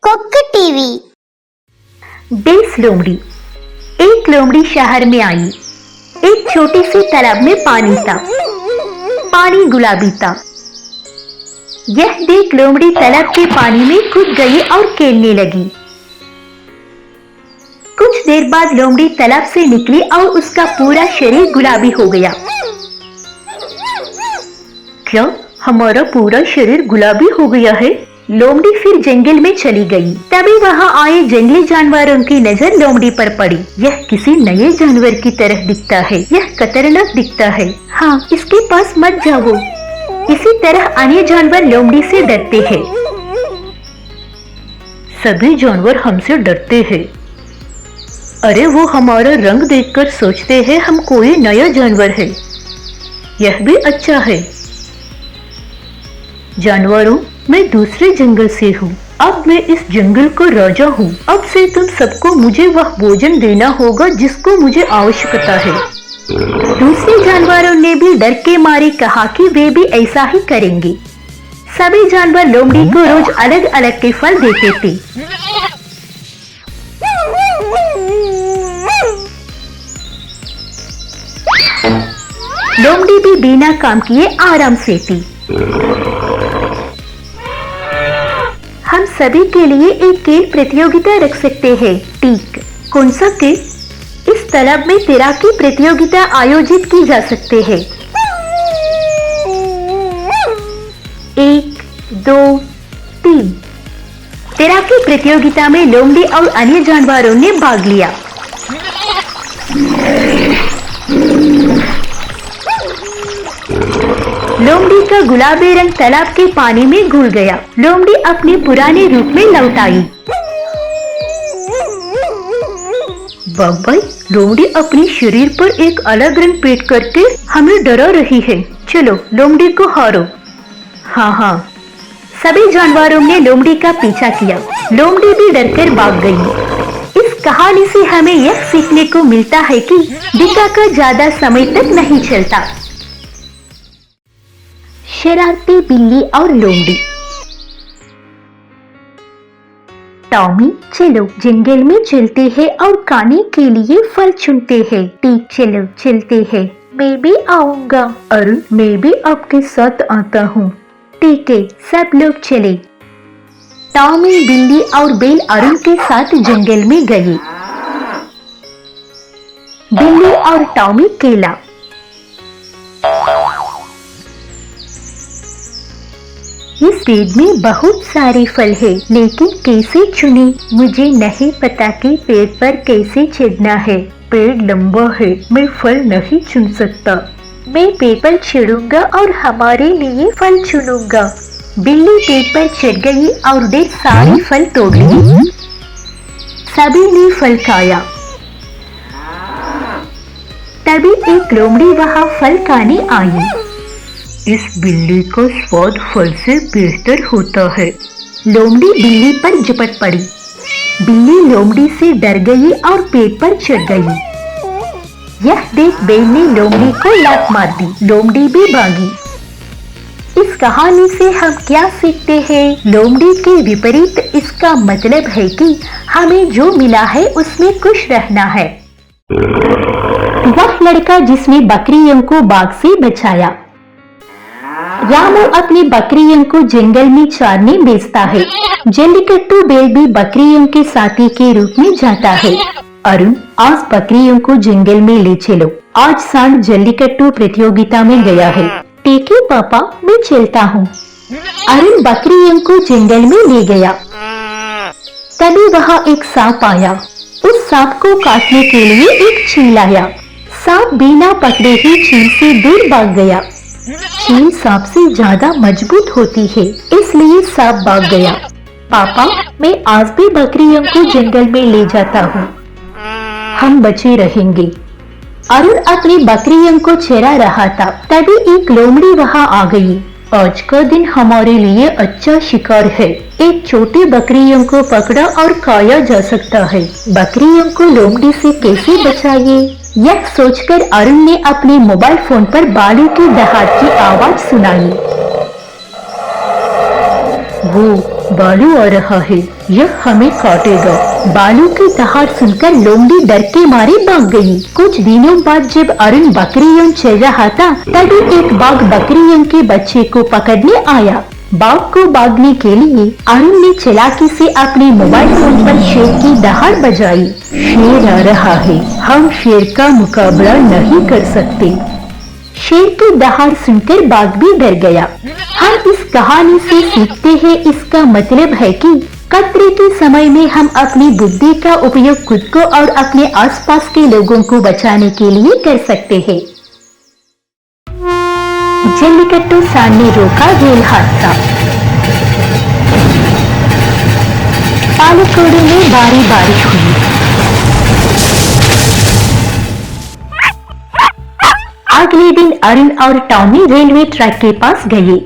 Cook TV. Base लोमड़ी। एक लोमड़ी शहर में आई। एक छोटे से तालाब में पानी था। पानी गुलाबी था। यह देख लोमड़ी तालाब के पानी में कूद गई और खेलने लगी। कुछ देर बाद लोमड़ी तालाब से निकली और उसका पूरा शरीर गुलाबी हो गया। क्या हमारा पूरा शरीर गुलाबी हो गया है? लोमड़ी फिर जंगल में चली गई। तभी वहां आए जंगली जानवरों की नजर लोमड़ी पर पड़ी। यह किसी नए जानवर की तरह दिखता है। यह खतरनाक दिखता है। हाँ, इसके पास मत जाओ। इसी तरह अन्य जानवर लोमड़ी से डरते हैं। सभी जानवर हमसे डरते हैं। अरे वो हमारा रंग देखकर सोचते हैं हम कोई नया जानवर है। यह भी अच्छा है। जानवरों, मैं दूसरे जंगल से हूँ। अब मैं इस जंगल का राजा हूँ। अब से तुम सबको मुझे वह भोजन देना होगा जिसको मुझे आवश्यकता है। दूसरे जानवरों ने भी डर के मारे कहा कि वे भी ऐसा ही करेंगे। सभी जानवर लोमड़ी को रोज अलग अलग के फल देते थे। लोमड़ी भी बिना काम किए आराम से थी। हम सभी के लिए एक खेल प्रतियोगिता रख सकते हैं। ठीक, कौन सा खेल? इस तालाब में तैराकी प्रतियोगिता आयोजित की जा सकती है। 1, 2, 3। तैराकी प्रतियोगिता में लोमड़ी और अन्य जानवरों ने भाग लिया। लोमड़ी का गुलाबी रंग तालाब के पानी में घुल गया। लोमड़ी अपने पुराने रूप में लौट आई। बाबा, लोमड़ी अपने शरीर पर एक अलग रंग पेट करके हमें डरा रही है। चलो लोमड़ी को हारो। हाँ, सभी जानवरों ने लोमड़ी का पीछा किया। लोमड़ी भी डरकर भाग गई। इस कहानी से हमें यह सीखने को मिलता है कि दिखाकर ज्यादा समय तक नहीं चलता। शरारती बिल्ली और लोमड़ी। टॉमी, चलो जंगल में चलते हैं और खाने के लिए फल चुनते हैं। ठीक, चलो चलते हैं। मैं भी आऊंगा। अरुण, मैं भी आपके साथ आता हूँ। ठीक है, सब लोग चले। टॉमी, बिल्ली और बेल अरुण के साथ जंगल में गए। बिल्ली और टॉमी केला। इस पेड़ में बहुत सारे फल है, लेकिन कैसे चुने? मुझे नहीं पता कि पेड़ पर कैसे चढ़ना है। पेड़ लंबा है, मैं फल नहीं चुन सकता। मैं पेड़ पर चढ़ूंगा और हमारे लिए फल चुनूंगा। बिल्ली पेड़ पर चढ़ गई और ढेर सारे फल तोड़ लिए। सभी ने फल खाया। तभी एक लोमड़ी वहाँ फल खाने आई। इस बिल्ली का स्वाद फल से बेहतर होता है। लोमड़ी बिल्ली पर झपट पड़ी। बिल्ली लोमड़ी से डर गई और पेड़ पर चढ़ गई। यह देख बेल ने लोमड़ी को लात मार दी। लोमड़ी भी भागी। इस कहानी से हम क्या सीखते हैं? लोमड़ी के विपरीत इसका मतलब है कि हमें जो मिला है उसमें खुश रहना है। वह लड़का जिसने बकरियों को बाघ से बचाया। रामू अपनी बकरियों को जंगल में चरने भेजता है। जल्लीकट्टू बेल भी बकरियों के साथी के रूप में जाता है। अरुण, आज बकरियों को जंगल में ले चलो। आज सांड जल्लीकट्टू प्रतियोगिता में गया है। ठीक है पापा, मैं चलता हूँ। अरुण बकरियों को जंगल में ले गया। तभी वहाँ एक सांप आया। उस सांप को काटने के लिए एक चील आया। सांप बिना पकड़े ही चील से दूर भाग गया। चील सांप से ज्यादा मजबूत होती है, इसलिए सांप भाग गया। पापा, मैं आज भी बकरियों को जंगल में ले जाता हूँ। हम बचे रहेंगे। अरुण अपनी बकरियों को चरा रहा था। तभी एक लोमड़ी वहाँ आ गई। आज का दिन हमारे लिए अच्छा शिकार है। एक छोटी बकरियों को पकड़ा और खाया जा सकता है। बकरियों को लोमड़ी से कैसे बचाइए? यह सोचकर अरुण ने अपने मोबाइल फोन पर भालू की दहाड़ की आवाज सुनाई। वो बालू आ रहा है, यह हमें काटेगा। बालू की दहाड़ सुनकर लोमड़ी डर के मारे भाग गई। कुछ दिनों बाद जब अरुण बकरियों चल रहा था, तभी एक बाघ बकरियों के बच्चे को पकड़ने आया। बाघ को भागने के लिए अरुण ने चालाकी से अपने मोबाइल फोन पर शेर की दहाड़ बजाई। शेर आ रहा है, हम शेर का मुकाबला नहीं कर सकते। शेर की दहाड़ सुनकर बाघ भी डर गया। हम इस कहानी से सीखते हैं, इसका मतलब है कि खतरे के समय में हम अपनी बुद्धि का उपयोग खुद को और अपने आसपास के लोगों को बचाने के लिए कर सकते हैं। जल्लीकट्टू सामने रोका रेल हादसा। पालकोड़े में भारी बारिश हुई। अगले दिन अरुण और टॉमी रेलवे ट्रैक के पास गए।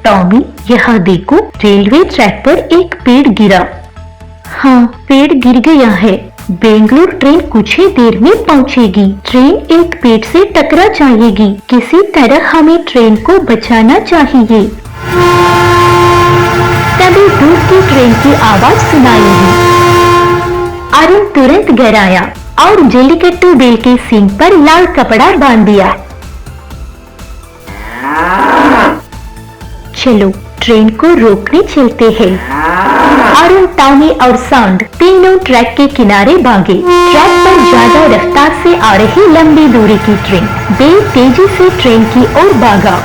टॉमी, यहाँ देखो, रेलवे ट्रैक पर एक पेड़ गिरा। हाँ, पेड़ गिर गया है। बेंगलुरु ट्रेन कुछ ही देर में पहुँचेगी। ट्रेन एक पेड़ से टकरा जाएगी। किसी तरह हमें ट्रेन को बचाना चाहिए। तभी दूर की ट्रेन की आवाज सुनाई दी। अरुण तुरंत घर आया और जल्लीकट्टू बेल के सींग पर लाल कपड़ा बांध दिया। चलो ट्रेन को रोकने चलते हैं। अरुण, टॉमी और सांड तीनों ट्रैक के किनारे भागे। ट्रैक पर ज्यादा रफ्तार से आ रही लंबी दूरी की ट्रेन। बेल तेजी से ट्रेन की ओर भागा।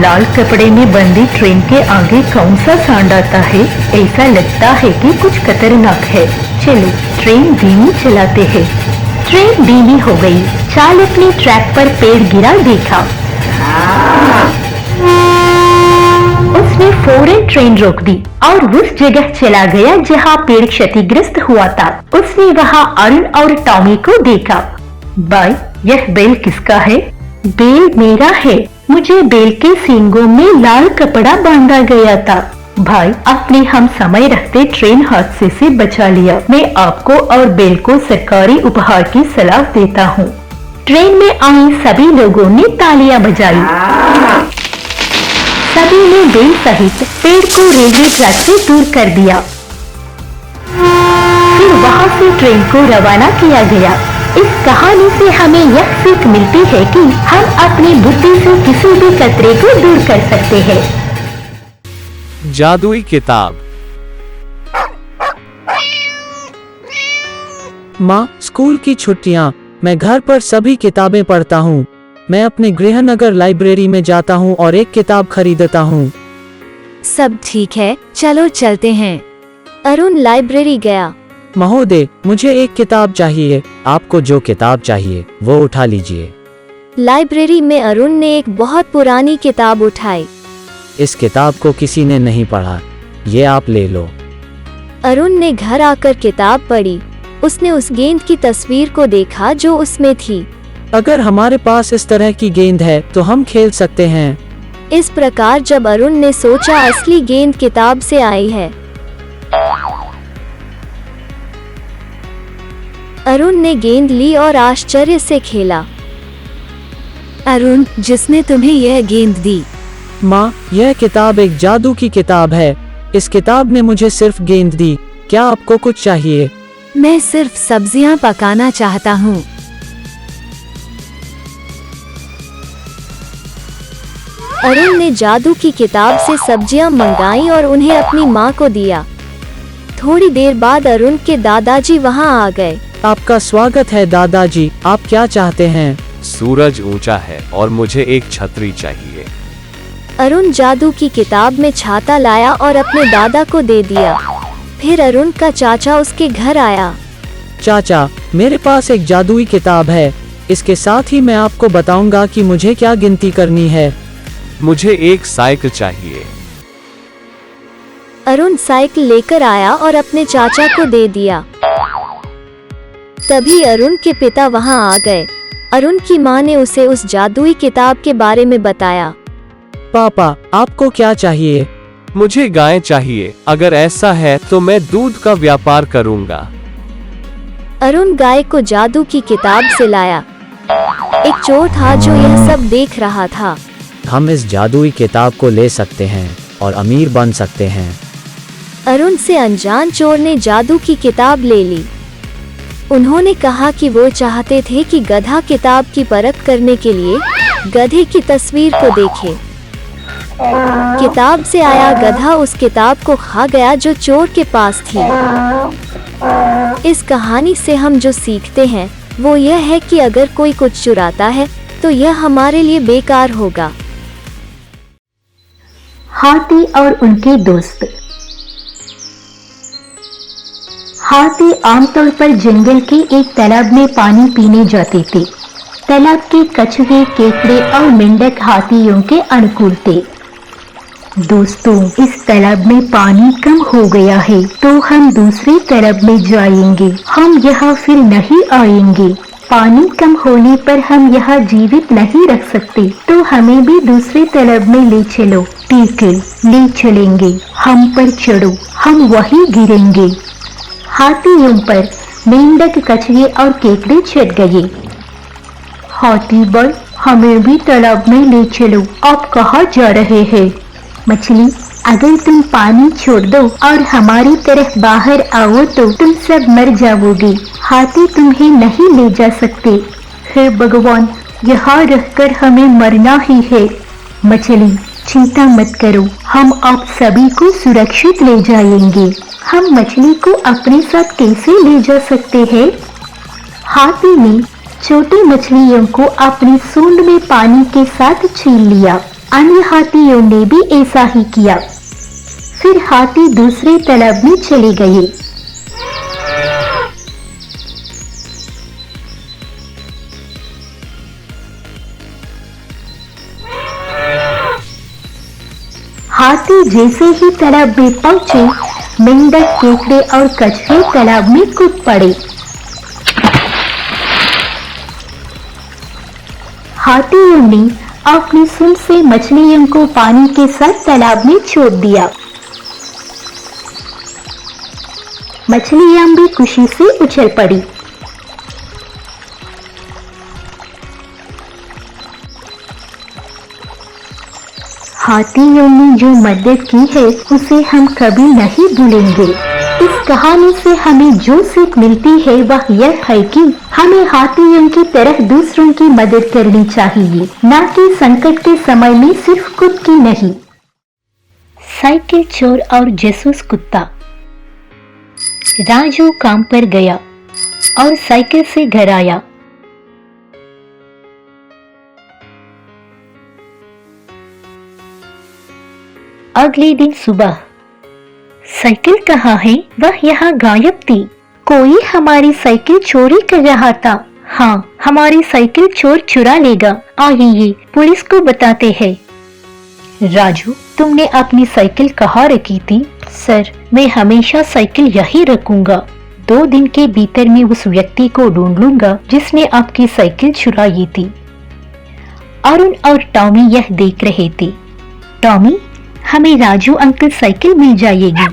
लाल कपड़े में बंधी ट्रेन के आगे कौन सा सांड आता है? ऐसा लगता है कि कुछ खतरनाक है। चलो ट्रेन धीमी चलाते हैं। ट्रेन धीमी हो गई। चालक ने ट्रैक पर पेड़ गिरा देखा। उसने फौरन ट्रेन रोक दी और उस जगह चला गया जहां पेड़ क्षतिग्रस्त हुआ था। उसने वहां अरुण और टॉमी को देखा। भाई, यह बेल किसका है? बेल मेरा है। मुझे बेल के सींगों में लाल कपड़ा बांधा गया था। भाई, आपने हम समय रखते ट्रेन हादसे से बचा लिया। मैं आपको और बेल को सरकारी उपहार की सलाह देता हूँ। ट्रेन में आए सभी लोगों ने तालियां बजाई। सभी ने बेल सहित पेड़ को रेलवे ट्रैक से दूर कर दिया। फिर वहां से ट्रेन को रवाना किया गया। इस कहानी से हमें यह सीख मिलती है कि हम अपनी बुद्धि से किसी भी खतरे को दूर कर सकते हैं। जादुई किताब। माँ, स्कूल की छुट्टियाँ, मैं घर पर सभी किताबें पढ़ता हूँ। मैं अपने गृहनगर लाइब्रेरी में जाता हूँ और एक किताब खरीदता हूँ। सब ठीक है, चलो चलते हैं। अरुण लाइब्रेरी गया। महोदय, मुझे एक किताब चाहिए। आपको जो किताब चाहिए वो उठा लीजिए। लाइब्रेरी में अरुण ने एक बहुत पुरानी किताब उठाई। इस किताब को किसी ने नहीं पढ़ा, ये आप ले लो। अरुण ने घर आकर किताब पढ़ी। उसने उस गेंद की तस्वीर को देखा जो उसमें थी। अगर हमारे पास इस तरह की गेंद है तो हम खेल सकते हैं। इस प्रकार जब अरुण ने सोचा असली गेंद किताब से आई है। अरुण ने गेंद ली और आश्चर्य से खेला। अरुण, जिसने तुम्हें यह गेंद दी? माँ, यह किताब एक जादू की किताब है। इस किताब ने मुझे सिर्फ गेंद दी। क्या आपको कुछ चाहिए? मैं सिर्फ सब्जियां पकाना चाहता हूँ। अरुण ने जादू की किताब से सब्जियां मंगाई और उन्हें अपनी माँ को दिया। थोड़ी देर बाद अरुण के दादाजी वहाँ आ गए। आपका स्वागत है दादाजी, आप क्या चाहते हैं? सूरज ऊंचा है और मुझे एक छतरी चाहिए। अरुण जादू की किताब में छाता लाया और अपने दादा को दे दिया। फिर अरुण का चाचा उसके घर आया। चाचा, मेरे पास एक जादुई किताब है। इसके साथ ही मैं आपको बताऊंगा कि मुझे क्या गिनती करनी है। मुझे एक साइकिल चाहिए। अरुण साइकिल लेकर आया और अपने चाचा को दे दिया। तभी अरुण के पिता वहां आ गए। अरुण की मां ने उसे उस जादुई किताब के बारे में बताया। पापा, आपको क्या चाहिए? मुझे गाय चाहिए। अगर ऐसा है तो मैं दूध का व्यापार करूंगा। अरुण गाय को जादू की किताब से लाया। एक चोर था जो यह सब देख रहा था। हम इस जादुई किताब को ले सकते हैं। और अमीर बन सकते हैं। अरुण से अनजान चोर ने जादू की किताब ले ली। उन्होंने कहा कि वो चाहते थे कि गधा किताब की परख करने के लिए गधे की तस्वीर को देखे। किताब से आया गधा उस किताब को खा गया जो चोर के पास थी। इस कहानी से हम जो सीखते हैं वो यह है कि अगर कोई कुछ चुराता है तो यह हमारे लिए बेकार होगा। हाथी और उनके दोस्त। हाथी आमतौर पर जंगल के एक तालाब में पानी पीने जाते थे। तालाब के कछुए, केकड़े और मेंढक हाथियों के अनुकूल थे। दोस्तों, इस तालाब में पानी कम हो गया है तो हम दूसरे तालाब में जाएंगे। हम यहाँ फिर नहीं आएंगे। पानी कम होने पर हम यहाँ जीवित नहीं रख सकते तो हमें भी दूसरे तालाब में ले चलो। ठीक है, ले चलेंगे। हम पर चढ़ो, हम वहीं गिरेंगे। हाथियों पर मेंढक, कछुए और केकड़े चढ़ गए। हाथी बल, हमें भी तालाब में ले चलो। आप कहाँ जा रहे हैं? मछली, अगर तुम पानी छोड़ दो और हमारी तरफ बाहर आओ तो तुम सब मर जाओगे। हाथी तुम्हें नहीं ले जा सकते। हे भगवान, यहाँ रहकर हमें मरना ही है। मछली, चिंता मत करो, हम आप सभी को सुरक्षित ले जाएंगे। हम मछली को अपने साथ कैसे ले जा सकते हैं? हाथी ने छोटी मछलियों को अपनी सूंड में पानी के साथ छीन लिया। अन्य हाथियों ने भी ऐसा ही किया। फिर हाथी दूसरे तालाब में चले गए। हाथी जैसे ही तालाब में पहुंचे, मेंढक, केकड़े और कछुए तालाब में कूद पड़े। हाथियों ने अपनी सूंड से मछलियों को पानी के साथ तालाब में छोड़ दिया। मछलियां भी खुशी से उछल पड़ी। हाथियों ने जो मदद की है उसे हम कभी नहीं भूलेंगे। इस कहानी से हमें जो सीख मिलती है वह यह है कि हमें हाथियों की तरह दूसरों की मदद करनी चाहिए, न कि संकट के समय में सिर्फ खुद की नहीं। साइकिल चोर और जासूस कुत्ता। राजू काम पर गया और साइकिल से घर आया। अगले दिन सुबह, साइकिल कहाँ है? वह यहाँ गायब थी। कोई हमारी साइकिल चोरी कर रहा था। हाँ, हमारी साइकिल चोर चुरा लेगा। आइए पुलिस को बताते हैं। राजू, तुमने अपनी साइकिल कहाँ रखी थी? सर, मैं हमेशा साइकिल यहीं रखूंगा। 2 दिन के भीतर मैं उस व्यक्ति को ढूंढ लूंगा जिसने आपकी साइकिल चुराई थी। अरुण और टॉमी यह देख रहे थे। टॉमी, हमें राजू अंकल साइकिल मिल जाएगी।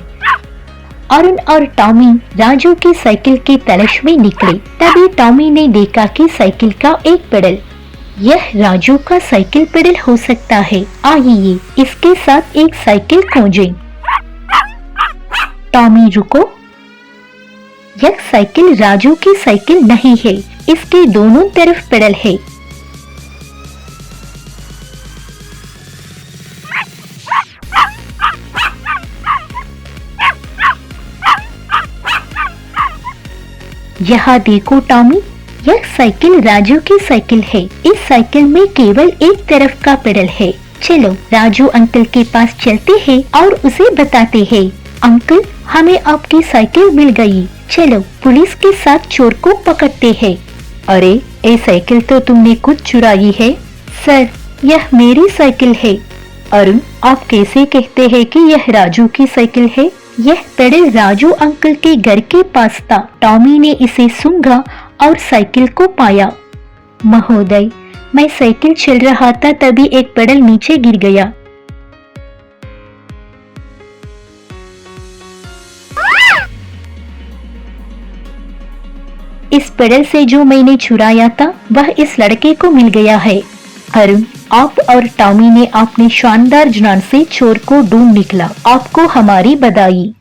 अरुण और टॉमी राजू की साइकिल की तलाश में निकले। तभी टॉमी ने देखा कि साइकिल का एक पेडल, यह राजू का साइकिल पेडल हो सकता है। आइए इसके साथ एक साइकिल खोजें। टॉमी, रुको, यह साइकिल राजू की साइकिल नहीं है। इसके दोनों तरफ पेडल है। यहाँ देखो टॉमी, यह साइकिल राजू की साइकिल है। इस साइकिल में केवल एक तरफ का पेडल है। चलो राजू अंकल के पास चलते हैं और उसे बताते हैं। अंकल, हमें आपकी साइकिल मिल गई। चलो पुलिस के साथ चोर को पकड़ते हैं। अरे, ये साइकिल तो तुमने खुद चुराई है। सर, यह मेरी साइकिल है। अरुण, आप कैसे कहते हैं कि यह राजू की साइकिल है? यह पेडल राजू अंकल के घर के पास था। टॉमी ने इसे सूंघा और साइकिल को पाया। महोदय, मैं साइकिल चल रहा था तभी एक पेडल नीचे गिर गया। इस पेडल से जो मैंने चुराया था वह इस लड़के को मिल गया है। अरुण, आप और टॉमी ने अपने शानदार जुनून से चोर को ढूंढ निकला। आपको हमारी बधाई।